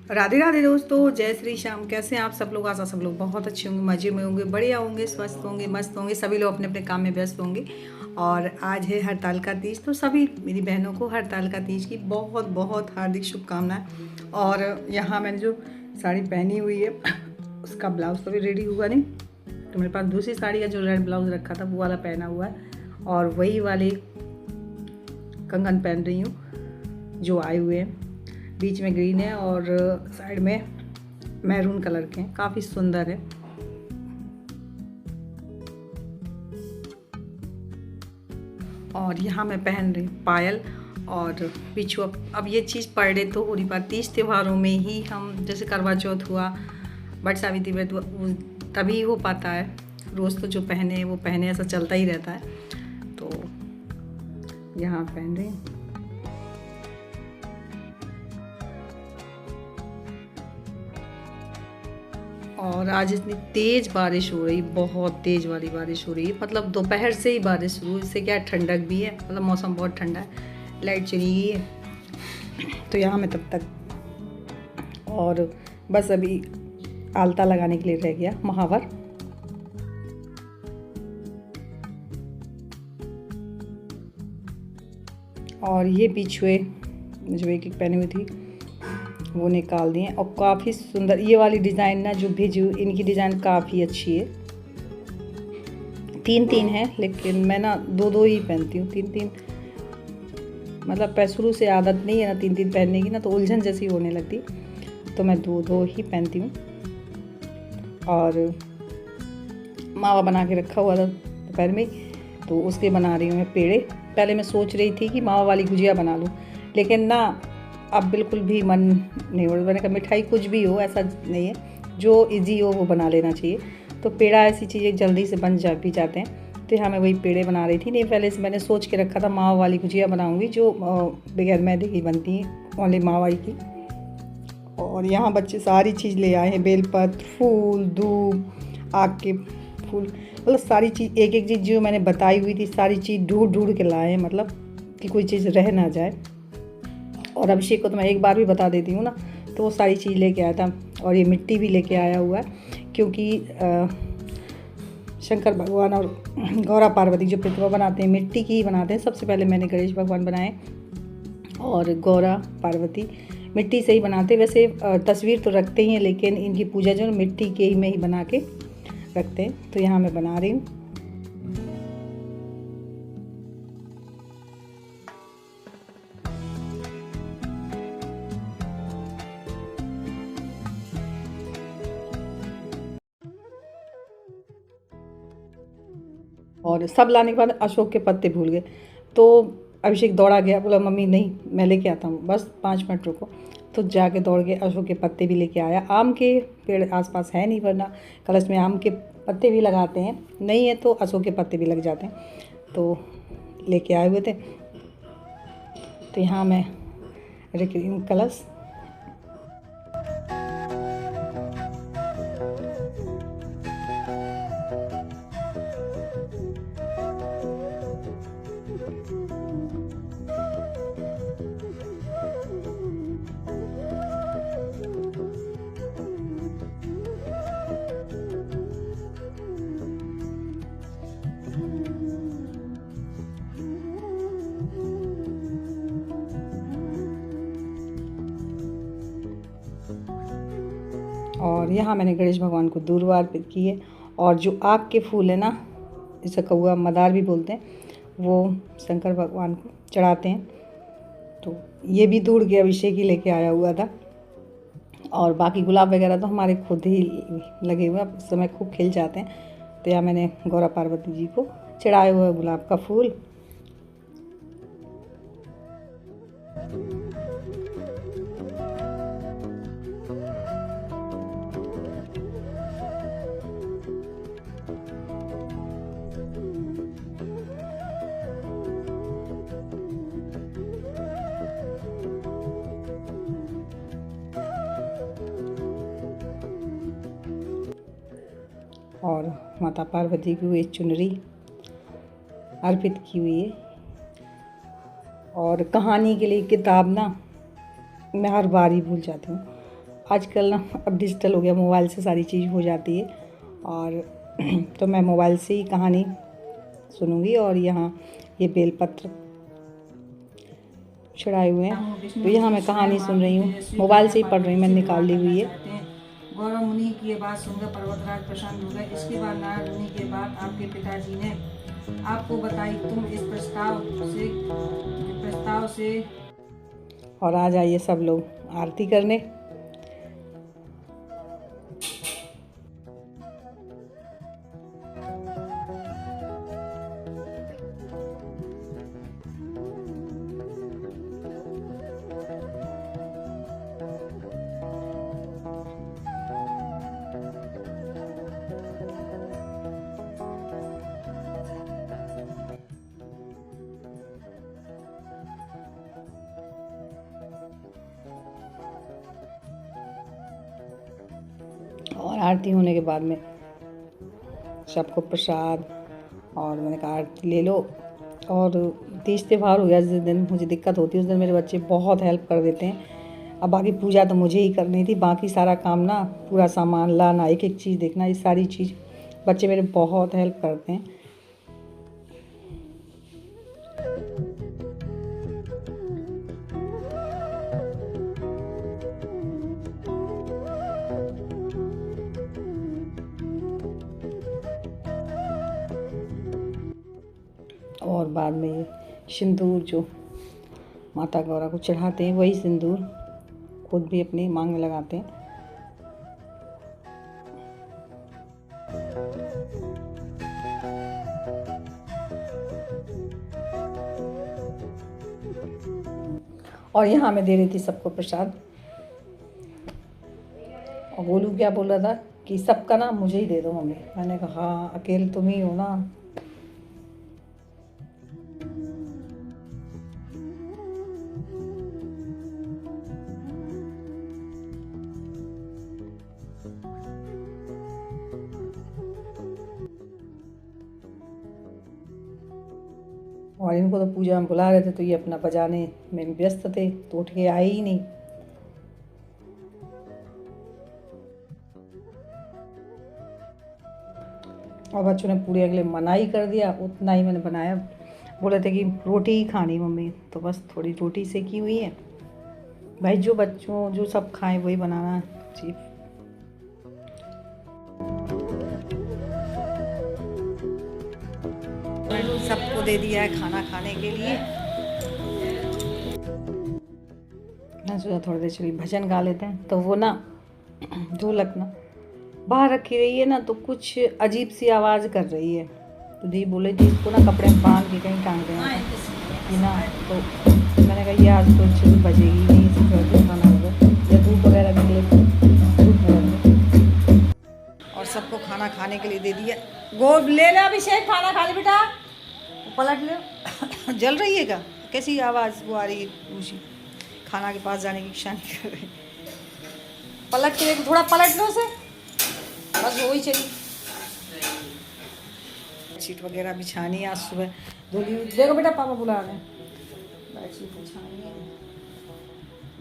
राधे राधे दोस्तों, जय श्री श्याम। कैसे हैं आप सब लोग? आशा सब लोग बहुत अच्छे होंगे, मज़े में होंगे, बढ़िया होंगे, स्वस्थ होंगे, मस्त होंगे। सभी लोग अपने अपने काम में व्यस्त होंगे। और आज है हड़ताल तीज, तो सभी मेरी बहनों को हड़ताल तीज की बहुत बहुत हार्दिक शुभकामनाएं। और यहाँ मैंने जो साड़ी पहनी हुई है उसका ब्लाउज तो भी रेडी हुआ नहीं, तो मेरे पास दूसरी साड़ी का जो रेड ब्लाउज रखा था वो वाला पहना हुआ है। और वही वाले कंगन पहन रही हूँ जो आए हुए हैं। बीच में ग्रीन है और साइड में मैरून कलर के हैं, काफ़ी सुंदर है। और यहाँ मैं पहन रही हूँ पायल और बिछुआ। अब ये चीज़ पर डे तो हो नहीं पाती, तीज त्योहारों में ही हम, जैसे करवा चौथ हुआ, बट सावित्री व्रत हुआ, तभी हो पाता है। रोज़ तो जो पहने वो पहने, ऐसा चलता ही रहता है। तो यहाँ पहन रही हूँ। और आज इतनी तेज़ बारिश हो रही, बहुत तेज़ वाली बारिश हो रही है। मतलब दोपहर से ही बारिश शुरू, इससे क्या ठंडक भी है, मतलब मौसम बहुत ठंडा है। लाइट चली गई है तो यहाँ मैं तब तक, और बस अभी आलता लगाने के लिए रह गया महावर। और ये बिछुए जो एक एक पहनी हुई थी वो निकाल दिए। और काफ़ी सुंदर ये वाली डिज़ाइन ना जो भेजी, इनकी डिज़ाइन काफ़ी अच्छी है। 3-3 है, लेकिन मैं ना 2-2 ही पहनती हूँ। 3-3 मतलब शुरू से आदत नहीं है ना 3-3 पहनने की, ना तो उलझन जैसी होने लगती, तो मैं 2-2 ही पहनती हूँ। और मावा बना के रखा हुआ था दोपहर में, तो उसके बना रही हूँ मैं पेड़े। पहले मैं सोच रही थी कि मावा वाली गुजिया बना लूँ, लेकिन ना अब बिल्कुल भी मन नहीं हो रहा। मैंने कहा मिठाई कुछ भी हो, ऐसा नहीं है, जो इजी हो वो बना लेना चाहिए। तो पेड़ा ऐसी चीज़ें जल्दी से बन भी जाते हैं। तो यहाँ मैं वही पेड़े बना रही थी। नहीं, पहले से मैंने सोच के रखा था मावा वाली गुजिया बनाऊँगी, जो बगैर मैदे की बनती है, ओनली मावा की। और यहाँ बच्चे सारी चीज़ ले आए हैं, बेलपत्र, फूल, दूब, आग के फूल, मतलब सारी चीज़, एक एक चीज़ जो मैंने बताई हुई थी सारी चीज़ ढूंढ ढूंढ के लाए हैं, मतलब कि कोई चीज़ रह ना जाए। और अभिषेक को तो मैं एक बार भी बता देती हूँ ना, तो वो सारी चीज़ लेके आया था। और ये मिट्टी भी लेके आया हुआ है, क्योंकि शंकर भगवान और गौरा पार्वती जो प्रतिमा बनाते हैं मिट्टी की ही बनाते हैं। सबसे पहले मैंने गणेश भगवान बनाए और गौरा पार्वती मिट्टी से ही बनाते। वैसे तस्वीर तो रखते ही हैं, लेकिन इनकी पूजा जो मिट्टी के ही में ही बना के रखते हैं। तो यहाँ मैं बना रही हूँ। और सब लाने के बाद अशोक के पत्ते भूल गए, तो अभिषेक दौड़ा गया, बोला मम्मी नहीं मैं लेके आता हूँ, बस 5 मिनट रुको। तो जाके दौड़ के अशोक के पत्ते भी लेके आया। आम के पेड़ आसपास है नहीं, वरना कलश में आम के पत्ते भी लगाते हैं, नहीं है तो अशोक के पत्ते भी लग जाते हैं। तो लेके आए हुए थे। तो यहाँ मैं रख रही हूँ कलश। और यहाँ मैंने गणेश भगवान को दूर्वा अर्पित की है। और जो आग के फूल है ना, जिसे कौआ मदार भी बोलते हैं, वो शंकर भगवान को चढ़ाते हैं। तो ये भी दूर के अभिषेक ही लेके आया हुआ था। और बाकी गुलाब वगैरह तो हमारे खुद ही लगे हुए हैं, इस समय खूब खिल जाते हैं। तो यहाँ मैंने गौरा पार्वती जी को चढ़ाया हुआ गुलाब का फूल। और माता पार्वती को एक चुनरी अर्पित की हुई है। और कहानी के लिए किताब ना मैं हर बार ही भूल जाती हूँ, आजकल ना अब डिजिटल हो गया, मोबाइल से सारी चीज़ हो जाती है। और तो मैं मोबाइल से ही कहानी सुनूंगी। और यहाँ ये बेलपत्र चढ़ाए हुए हैं, तो यहाँ मैं कहानी सुन रही हूँ, मोबाइल से ही पढ़ रही हूँ, मैंने निकाल ली हुई है। गौरव मुनि की ये बात सुनकर पर्वतराज प्रसन्न हो गए। इसके बाद नारद मुनि के बाद आपके पिताजी ने आपको बताई, तुम इस प्रस्ताव से और आ जाइए सब लोग आरती करने। और आरती होने के बाद में सबको प्रसाद, और मैंने कहा आरती ले लो। और तीज त्योहार हो गया, जिस दिन मुझे दिक्कत होती है उस दिन मेरे बच्चे बहुत हेल्प कर देते हैं। अब बाकी पूजा तो मुझे ही करनी थी, बाकी सारा काम ना, पूरा सामान लाना, एक एक चीज़ देखना, ये सारी चीज़ बच्चे मेरे बहुत हेल्प करते हैं। और बाद में ये सिंदूर जो माता गौरा को चढ़ाते हैं, वही सिंदूर खुद भी अपनी मांग में लगाते हैं। और यहाँ मैं दे रही थी सबको प्रसाद। और गोलू क्या बोल रहा था कि सबका ना मुझे ही दे दो मम्मी। मैंने कहा हाँ, अकेले तुम ही हो ना। और इनको तो पूजा में बुला रहे थे, तो ये अपना बजाने में व्यस्त थे, तो उठ के आए ही नहीं। और बच्चों ने पूरे अगले मना ही कर दिया, उतना ही मैंने बनाया। बोले थे कि रोटी ही खानी मम्मी, तो बस थोड़ी रोटी सेकी हुई है। भाई जो बच्चों जो सब खाएं वही बनाना चाहिए। सबको दे दिया है खाना खाने के लिए। मैं सोचा थोड़ी देर चलिए भजन गा लेते हैं। तो वो ना ढोलक ना बाहर रखी रही है ना, तो कुछ अजीब सी आवाज़ कर रही है। तो दी बोले जी इसको ना कपड़े में बांध के कहीं टांग देना कि ना। तो मैंने कहा ये आज तो अच्छे से बजेगी नहीं, इसे थोड़ा देर खाना होगा, या धूप वगैरह निकले धूप में। और सबको खाना खाने के लिए दे दिया। गोब ले ले अभिषेक, खाना खा ले बेटा, पलट ले। जल रही है क्या? कैसी आवाज़ वो आ रही है ऊँची, खाना के पास जाने की इच्छा नहीं कर रही। पलट के थोड़ा पलट लो उसे, बस वो ही चली। बेडशीट वगैरह बिछानी है, आज सुबह धुली। देखो बेटा पापा बुला रहे हैं। बेडशीट बिछानी है,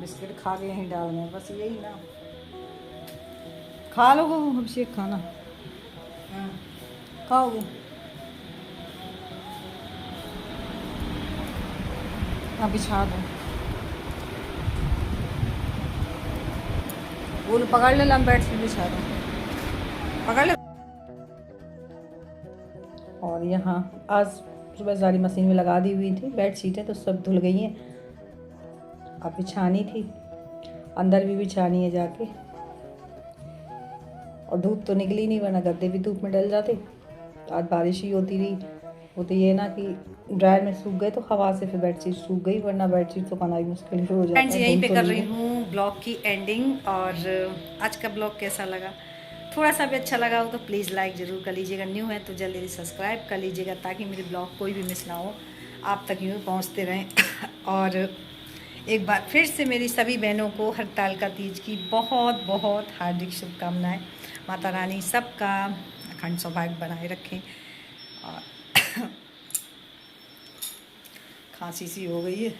बिस्किट खा के यहीं डालने हैं, बस यही ना। खा लो अभिषेक खाना, खाओगे? हाँ बिछा दो। बोल पकड़ ले, लम बेडशीट बिछा दो, पकड़ ले। और यहाँ आज सुबह सारी मशीन में लगा दी हुई थी बेडशीटें, तो सब धुल गई हैं। अब बिछानी थी, अंदर भी बिछानी है जाके। और धूप तो निकली नहीं, वरना गद्दे भी धूप में डल जाते। आज बारिश ही होती रही। वो तो ये ना कि ड्रायर में सूख गए तो हवा से फिर बेडशीट सूख गई, वरना बेडशीट सुखाना भी मुश्किल हो जाता है। फ्रेंड्स यहीं पे कर रही हूँ ब्लॉग की एंडिंग। और आज का ब्लॉग कैसा लगा, थोड़ा सा भी अच्छा लगा हो तो प्लीज़ लाइक ज़रूर कर लीजिएगा। न्यू है तो जल्दी सब्सक्राइब कर लीजिएगा, ताकि मेरे ब्लॉग कोई भी मिस ना हो, आप तक यूँ पहुँचते रहें। और एक बार फिर से मेरी सभी बहनों को हरतालिका तीज की बहुत बहुत हार्दिक शुभकामनाएं। माता रानी सबका अखंड सौभाग्य बनाए रखें। और खांसी सी हो गई है।